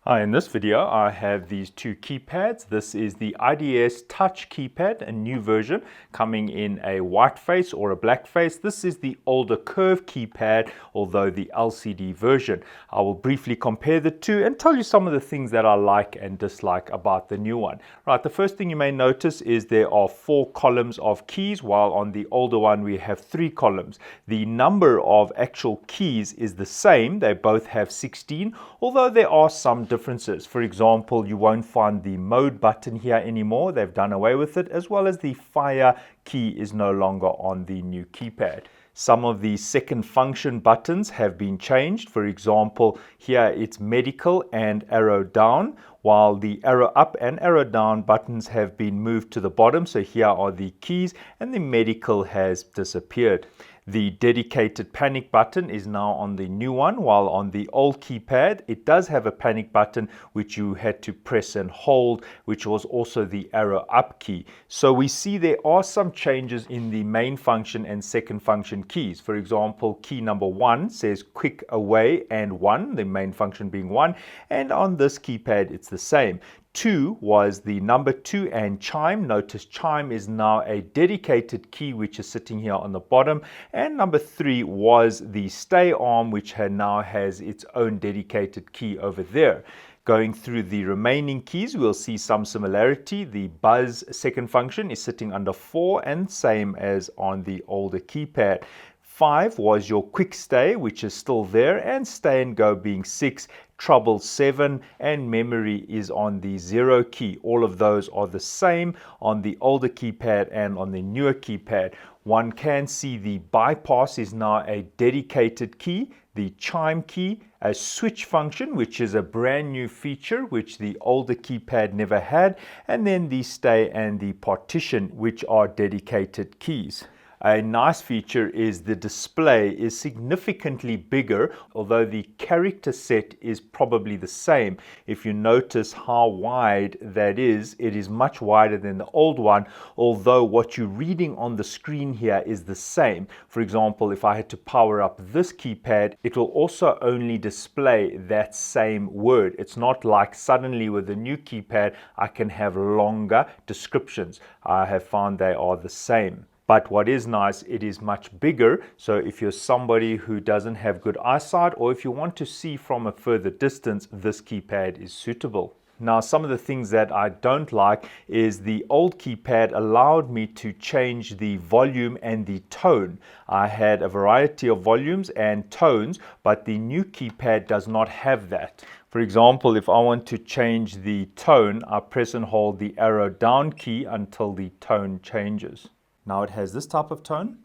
Hi, in this video I have these two keypads. This is the IDS Touch keypad, a new version coming in a white face or a black face. This is the older curved keypad, although the LCD version. I will briefly compare the two and tell you some of the things that I like and dislike about the new one. Right, the first thing you may notice is there are 4 columns of keys, while on the older one we have 3 columns. The number of actual keys is the same. They both have 16, although there are some differences. For example, you won't find the mode button here anymore. They've done away with it, as well as the fire key is no longer on the new keypad. Some of the second function buttons have been changed. For example, here it's medical and arrow down, while the arrow up and arrow down buttons have been moved to the bottom. So here are the keys and the medical has disappeared. The dedicated panic button is now on the new one, while on the old keypad it does have a panic button which you had to press and hold, which was also the arrow up key. So we see there are some changes in the main function and second function keys. For example, key number 1 says quick away and 1, the main function being 1, and on this keypad it's the same. 2 was the number 2 and chime. Notice chime is now a dedicated key which is sitting here on the bottom, and number 3 was the stay arm, which now has its own dedicated key over there. Going through the remaining keys, we'll see some similarity. The buzz second function is sitting under 4 and same as on the older keypad. 5 was your quick stay, which is still there, and stay and go being 6, trouble 7, and memory is on the 0 key. All of those are the same on the older keypad and on the newer keypad. One can see the bypass is now a dedicated key, the chime key, a switch function, which is a brand new feature which the older keypad never had, and then the stay and the partition, which are dedicated keys. A nice feature is the display is significantly bigger, although the character set is probably the same. If you notice how wide that is, it is much wider than the old one, although what you're reading on the screen here is the same. For example, if I had to power up this keypad, it will also only display that same word. It's not like suddenly with the new keypad, I can have longer descriptions. I have found they are the same. But what is nice, it is much bigger. So if you're somebody who doesn't have good eyesight, or if you want to see from a further distance, this keypad is suitable. Now, some of the things that I don't like is the old keypad allowed me to change the volume and the tone. I had a variety of volumes and tones, but the new keypad does not have that. For example, if I want to change the tone, I press and hold the arrow down key until the tone changes. Now it has this type of tone.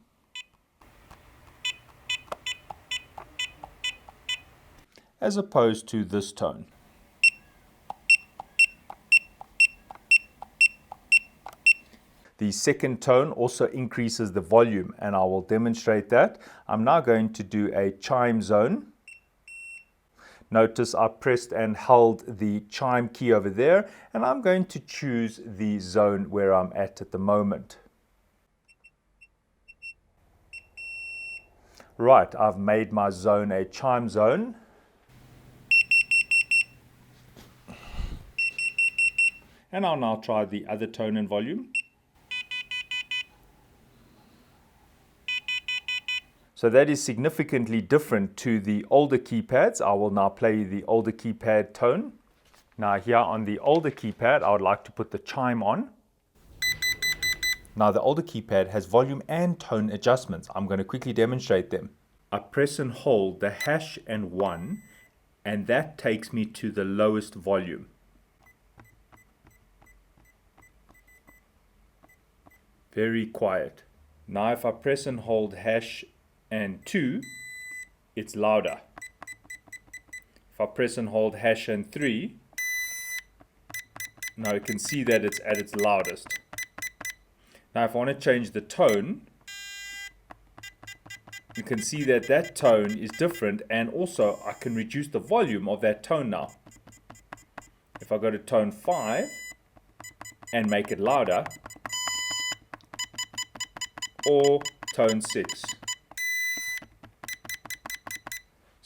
As opposed to this tone. The second tone also increases the volume, and I will demonstrate that. I'm now going to do a chime zone. Notice I pressed and held the chime key over there, and I'm going to choose the zone where I'm at the moment. Right, I've made my zone a chime zone. And I'll now try the other tone and volume. So that is significantly different to the older keypads. I will now play the older keypad tone. Now here on the older keypad, I would like to put the chime on. Now the older keypad has volume and tone adjustments. I'm going to quickly demonstrate them. I press and hold the hash and 1, and that takes me to the lowest volume. Very quiet. Now if I press and hold hash and 2, it's louder. If I press and hold hash and 3, now you can see that it's at its loudest. Now if I want to change the tone, you can see that that tone is different, and also I can reduce the volume of that tone now. If I go to tone 5 and make it louder, or tone 6.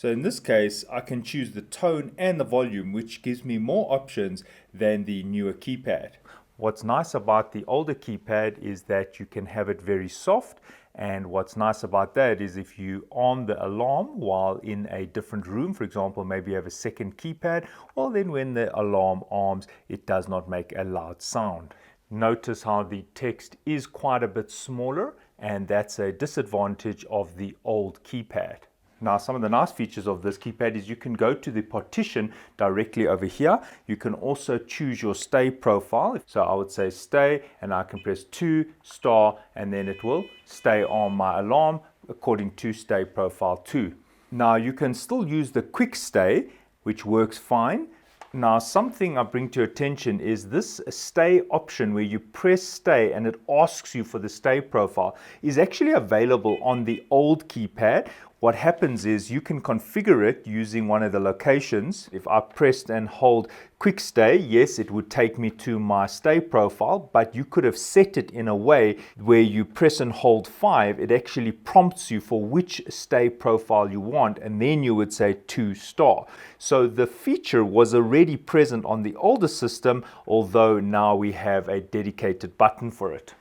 So in this case, I can choose the tone and the volume, which gives me more options than the newer keypad. What's nice about the older keypad is that you can have it very soft, and what's nice about that is if you arm the alarm while in a different room, for example, maybe you have a second keypad, well then when the alarm arms, it does not make a loud sound. Notice how the text is quite a bit smaller, and that's a disadvantage of the old keypad. Now, some of the nice features of this keypad is you can go to the partition directly over here. You can also choose your stay profile. So I would say stay, and I can press 2 star, and then it will stay on my alarm according to stay profile 2. Now, you can still use the quick stay, which works fine. Now, something I bring to your attention is this stay option where you press stay and it asks you for the stay profile is actually available on the old keypad. What happens is you can configure it using one of the locations. If I pressed and hold quick stay, yes, it would take me to my stay profile, but you could have set it in a way where you press and hold 5, it actually prompts you for which stay profile you want, and then you would say 2 star. So the feature was already present on the older system, although now we have a dedicated button for it.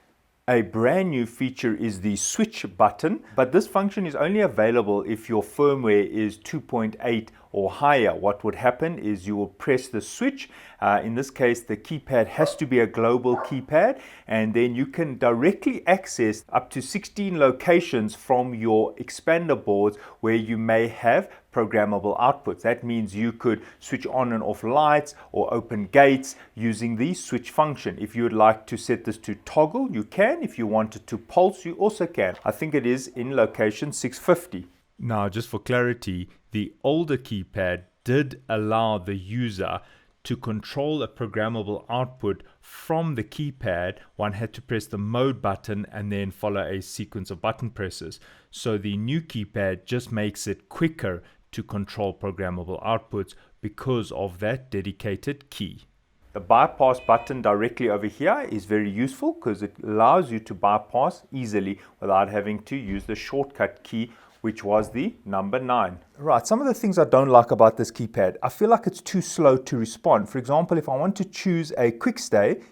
A brand new feature is the switch button, but this function is only available if your firmware is 2.8 or higher. What would happen is you will press the switch. In this case, the keypad has to be a global keypad, and then you can directly access up to 16 locations from your expander boards where you may have programmable outputs. That means you could switch on and off lights or open gates using the switch function. If you would like to set this to toggle, you can. If you want it to pulse, you also can. I think it is in location 650. Now, just for clarity, the older keypad did allow the user to control a programmable output from the keypad. One had to press the mode button and then follow a sequence of button presses. So the new keypad just makes it quicker to control programmable outputs because of that dedicated key. The bypass button directly over here is very useful because it allows you to bypass easily without having to use the shortcut key, which was the number 9. Right, some of the things I don't like about this keypad, I feel like it's too slow to respond. For example, if I want to choose a quick stay,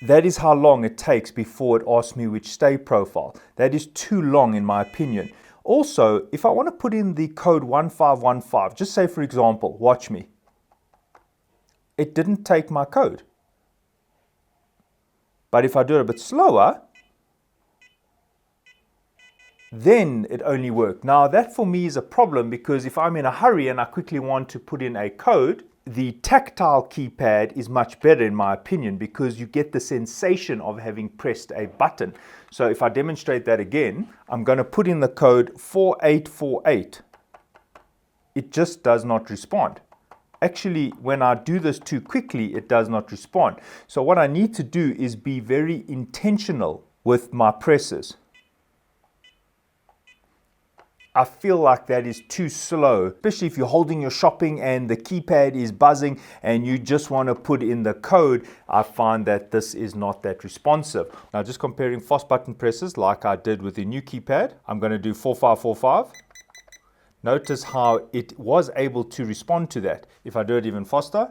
that is how long it takes before it asks me which stay profile. That is too long in my opinion. Also, if I want to put in the code 1515, just say for example, watch me. It didn't take my code. But if I do it a bit slower, then it only worked. Now that for me is a problem because if I'm in a hurry and I quickly want to put in a code, the tactile keypad is much better in my opinion because you get the sensation of having pressed a button. So if I demonstrate that again, I'm going to put in the code 4848. It just does not respond. Actually, when I do this too quickly, it does not respond. So what I need to do is be very intentional with my presses. I feel like that is too slow, especially if you're holding your shopping and the keypad is buzzing and you just want to put in the code. I find that this is not that responsive. Now, just comparing fast button presses like I did with the new keypad, I'm going to do 4545. Notice how it was able to respond to that. If I do it even faster,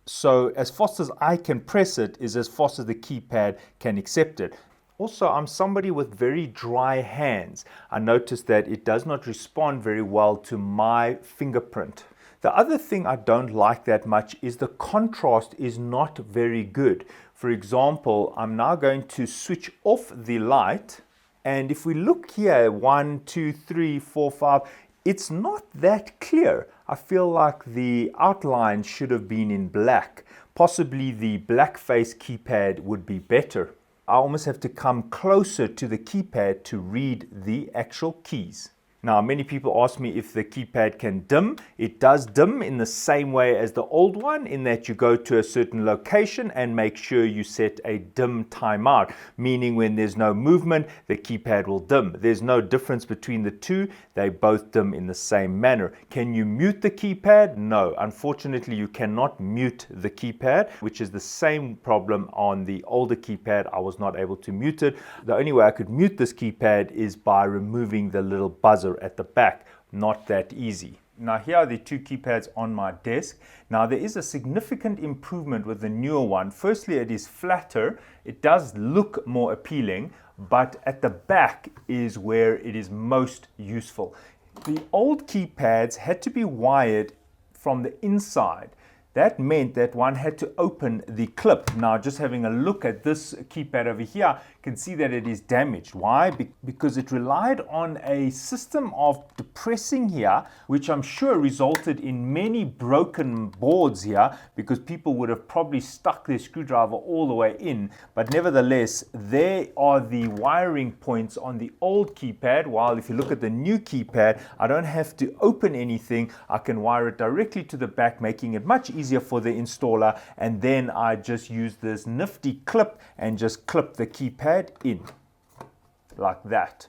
so as fast as I can press it is as fast as the keypad can accept it. Also, I'm somebody with very dry hands. I noticed that it does not respond very well to my fingerprint. The other thing I don't like that much is the contrast is not very good. For example, I'm now going to switch off the light, and if we look here, 1, 2, 3, 4, 5, it's not that clear. I feel like the outline should have been in black. Possibly the blackface keypad would be better. I almost have to come closer to the keypad to read the actual keys. Now, many people ask me if the keypad can dim. It does dim in the same way as the old one, in that you go to a certain location and make sure you set a dim timeout, meaning when there's no movement, the keypad will dim. There's no difference between the two. They both dim in the same manner. Can you mute the keypad? No. Unfortunately, you cannot mute the keypad, which is the same problem on the older keypad. I was not able to mute it. The only way I could mute this keypad is by removing the little buzzer at the back. Not that easy. Now here are the two keypads on my desk. Now there is a significant improvement with the newer one. Firstly, it is flatter. It does look more appealing, but at the back is where it is most useful. The old keypads had to be wired from the inside. That meant that one had to open the clip. Now, just having a look at this keypad over here, you can see that it is damaged. Why? Because it relied on a system of depressing here, which I'm sure resulted in many broken boards here, because people would have probably stuck their screwdriver all the way in. But nevertheless, there are the wiring points on the old keypad, while if you look at the new keypad, I don't have to open anything. I can wire it directly to the back, making it much easier for the installer, and then I just use this nifty clip and just clip the keypad in like that.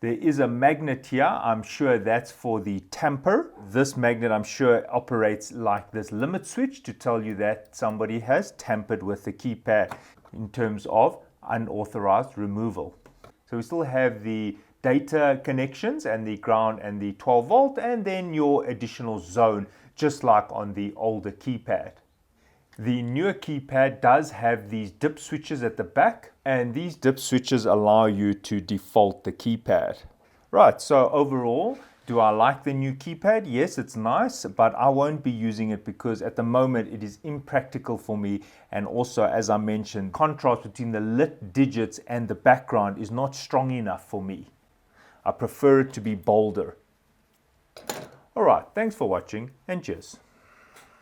There is a magnet here. I'm sure that's for the tamper. This magnet, I'm sure, operates like this limit switch to tell you that somebody has tampered with the keypad in terms of unauthorized removal. So we still have the data connections and the ground and the 12 volt, and then your additional zone, just like on the older keypad. The newer keypad does have these dip switches at the back, and these dip switches allow you to default the keypad. Right, so overall, do I like the new keypad? Yes, it's nice, but I won't be using it because at the moment it is impractical for me. And also, as I mentioned, contrast between the lit digits and the background is not strong enough for me. I prefer it to be bolder. All right, thanks for watching, and cheers.